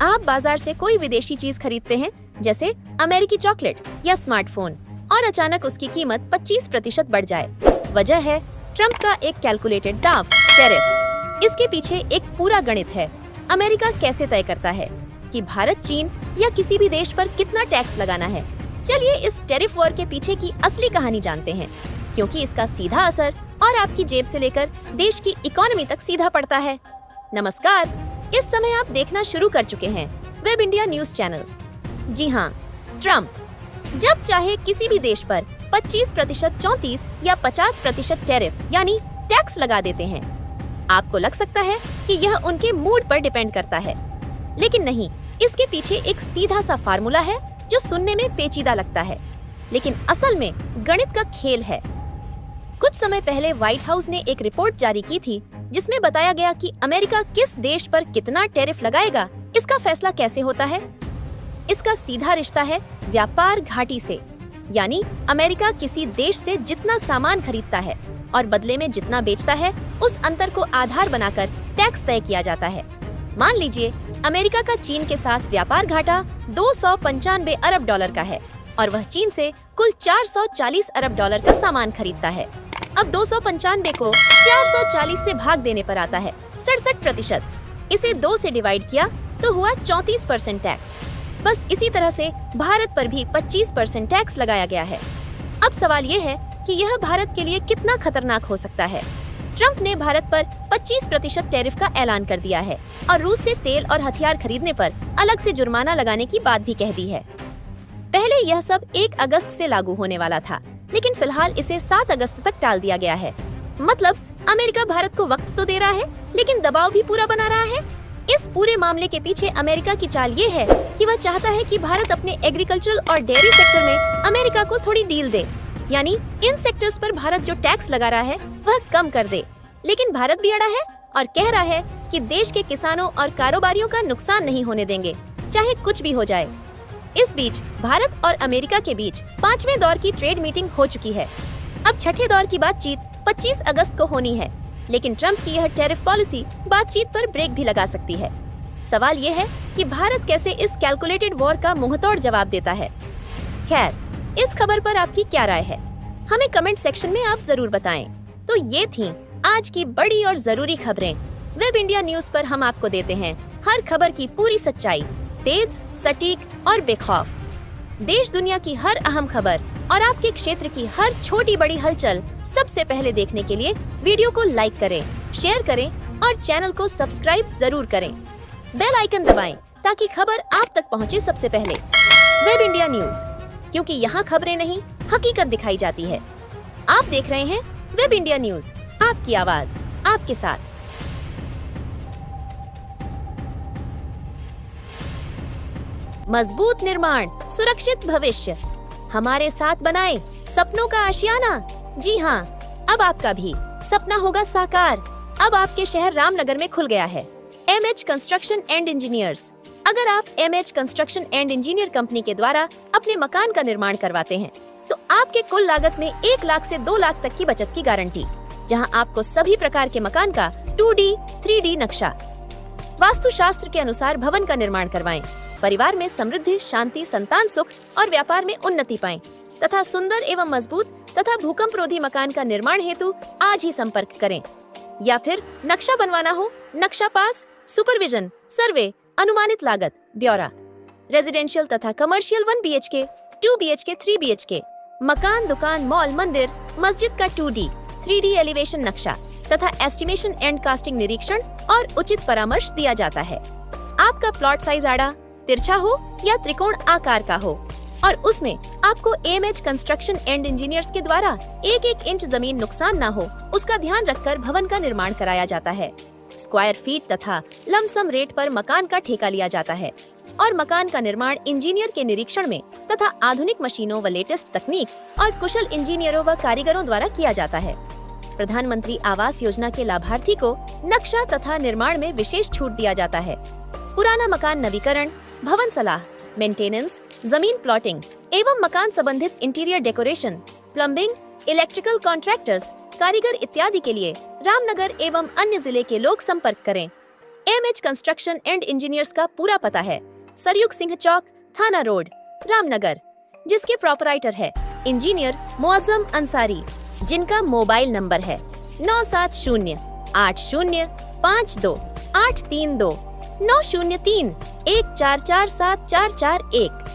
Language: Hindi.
आप बाजार से कोई विदेशी चीज खरीदते हैं, जैसे अमेरिकी चॉकलेट या स्मार्टफोन, और अचानक उसकी कीमत 25% बढ़ जाए। वजह है ट्रम्प का एक कैलकुलेटेड दांव, टैरिफ। इसके पीछे एक पूरा गणित है। अमेरिका कैसे तय करता है कि भारत, चीन या किसी भी देश पर कितना टैक्स लगाना है? चलिए इस टैरिफ वॉर के पीछे की असली कहानी जानते हैं, क्योंकि इसका सीधा असर और आपकी जेब से लेकर देश की इकोनॉमी तक सीधा पड़ता है। नमस्कार, इस समय आप देखना शुरू कर चुके हैं वेब इंडिया न्यूज चैनल। जी हाँ, ट्रम्प जब चाहे किसी भी देश पर 25%, 34 या 50% टैरिफ यानी टैक्स लगा देते हैं। आपको लग सकता है कि यह उनके मूड पर डिपेंड करता है, लेकिन नहीं, इसके पीछे एक सीधा सा फार्मूला है जो सुनने में पेचीदा लगता है, लेकिन असल में गणित का खेल है। कुछ समय पहले व्हाइट हाउस ने एक रिपोर्ट जारी की थी जिसमें बताया गया कि अमेरिका किस देश पर कितना टैरिफ लगाएगा, इसका फैसला कैसे होता है। इसका सीधा रिश्ता है व्यापार घाटी से, यानी अमेरिका किसी देश से जितना सामान खरीदता है और बदले में जितना बेचता है, उस अंतर को आधार बनाकर टैक्स तय किया जाता है। मान लीजिए अमेरिका का चीन के साथ व्यापार घाटा 295 अरब डॉलर का है और वह चीन से कुल 440 अरब डॉलर का सामान खरीदता है। अब 295 को 440 से भाग देने पर आता है 67%। इसे 2 से डिवाइड किया तो हुआ 34% टैक्स। बस इसी तरह से भारत पर भी 25% टैक्स लगाया गया है। अब सवाल ये है कि यह भारत के लिए कितना खतरनाक हो सकता है। ट्रम्प ने भारत पर 25% टैरिफ का ऐलान कर दिया है और रूस से तेल और हथियार खरीदने पर अलग से जुर्माना लगाने की बात भी कह दी है। पहले यह सब 1 अगस्त से लागू होने वाला था, लेकिन फिलहाल इसे 7 अगस्त तक टाल दिया गया है। मतलब अमेरिका भारत को वक्त तो दे रहा है, लेकिन दबाव भी पूरा बना रहा है। इस पूरे मामले के पीछे अमेरिका की चाल ये है कि वह चाहता है कि भारत अपने एग्रीकल्चरल और डेयरी सेक्टर में अमेरिका को थोड़ी डील दे, यानी इन सेक्टर्स पर भारत जो टैक्स लगा रहा है वह कम कर दे। लेकिन भारत भी अड़ा है और कह रहा है कि देश के किसानों और कारोबारियों का नुकसान नहीं होने देंगे, चाहे कुछ भी हो जाए। इस बीच भारत और अमेरिका के बीच 5वें दौर की ट्रेड मीटिंग हो चुकी है। अब छठे दौर की बातचीत 25 अगस्त को होनी है, लेकिन ट्रम्प की यह टैरिफ पॉलिसी बातचीत पर ब्रेक भी लगा सकती है। सवाल ये है कि भारत कैसे इस कैलकुलेटेड वॉर का मुंहतोड़ जवाब देता है। खैर, इस खबर पर आपकी क्या राय है, हमें कमेंट सेक्शन में आप जरूर बताएं। तो ये थी आज की बड़ी और जरूरी खबरें। वेब इंडिया न्यूज पर हम आपको देते हैं हर खबर की पूरी सच्चाई, तेज, सटीक और बेखौफ। देश दुनिया की हर अहम खबर और आपके क्षेत्र की हर छोटी बड़ी हलचल सबसे पहले देखने के लिए वीडियो को लाइक करें, शेयर करें और चैनल को सब्सक्राइब जरूर करें। बेल आइकन दबाएं ताकि खबर आप तक पहुंचे सबसे पहले। वेब इंडिया न्यूज, क्योंकि यहाँ खबरें नहीं, हकीकत दिखाई जाती है। आप देख रहे हैं वेब इंडिया न्यूज, आपकी आवाज आपके साथ। मजबूत निर्माण, सुरक्षित भविष्य, हमारे साथ बनाएं सपनों का आशियाना। जी हाँ, अब आपका भी सपना होगा साकार। अब आपके शहर रामनगर में खुल गया है MH कंस्ट्रक्शन एंड इंजीनियर्स। अगर आप MH construction and engineer company के द्वारा अपने मकान का निर्माण करवाते हैं, तो आपके कुल लागत में 1 लाख से 2 लाख तक की बचत की गारंटी, जहां आपको सभी प्रकार के मकान का 2D, 3D नक्शा, वास्तुशास्त्र के अनुसार भवन का निर्माण करवाएं। परिवार में समृद्धि, शांति, संतान सुख और व्यापार में उन्नति पाएं, तथा सुंदर एवं मजबूत तथा भूकंप रोधी मकान का निर्माण हेतु आज ही संपर्क करें। या फिर नक्शा बनवाना हो, नक्शा पास, सुपरविजन, सर्वे, अनुमानित लागत, ब्यौरा, रेजिडेंशियल तथा कमर्शियल 1 BHK, 2 BHK, 3 BHK, मकान, दुकान, मॉल, मंदिर, मस्जिद का 2D, 3D एलिवेशन नक्शा तथा एस्टिमेशन एंड कास्टिंग निरीक्षण और उचित परामर्श दिया जाता है। आपका प्लॉट साइज आड़ा, तिरछा हो या त्रिकोण आकार का हो और उसमें आपको MH कंस्ट्रक्शन एंड इंजीनियर्स के द्वारा 1-1 इंच जमीन नुकसान ना हो, उसका ध्यान रखकर भवन का निर्माण कराया जाता है। स्क्वायर फीट तथा लमसम रेट पर मकान का ठेका लिया जाता है और मकान का निर्माण इंजीनियर के निरीक्षण में तथा आधुनिक मशीनों व लेटेस्ट तकनीक और कुशल इंजीनियरों व कारीगरों द्वारा किया जाता है। प्रधानमंत्री आवास योजना के लाभार्थी को नक्शा तथा निर्माण में विशेष छूट दिया जाता है। पुराना मकान नवीकरण, भवन सलाह, मेंटेनेंस, जमीन प्लॉटिंग एवं मकान संबंधित interior decoration, plumbing, electrical contractors, कारीगर इत्यादि के लिए रामनगर एवं अन्य जिले के लोग संपर्क करें। AMH कंस्ट्रक्शन एंड इंजीनियर्स का पूरा पता है सरयुग सिंह चौक, थाना रोड, रामनगर, जिसके प्रोपराइटर है इंजीनियर मुअज्जम अंसारी, जिनका मोबाइल नंबर है 9708052832 903 14474441।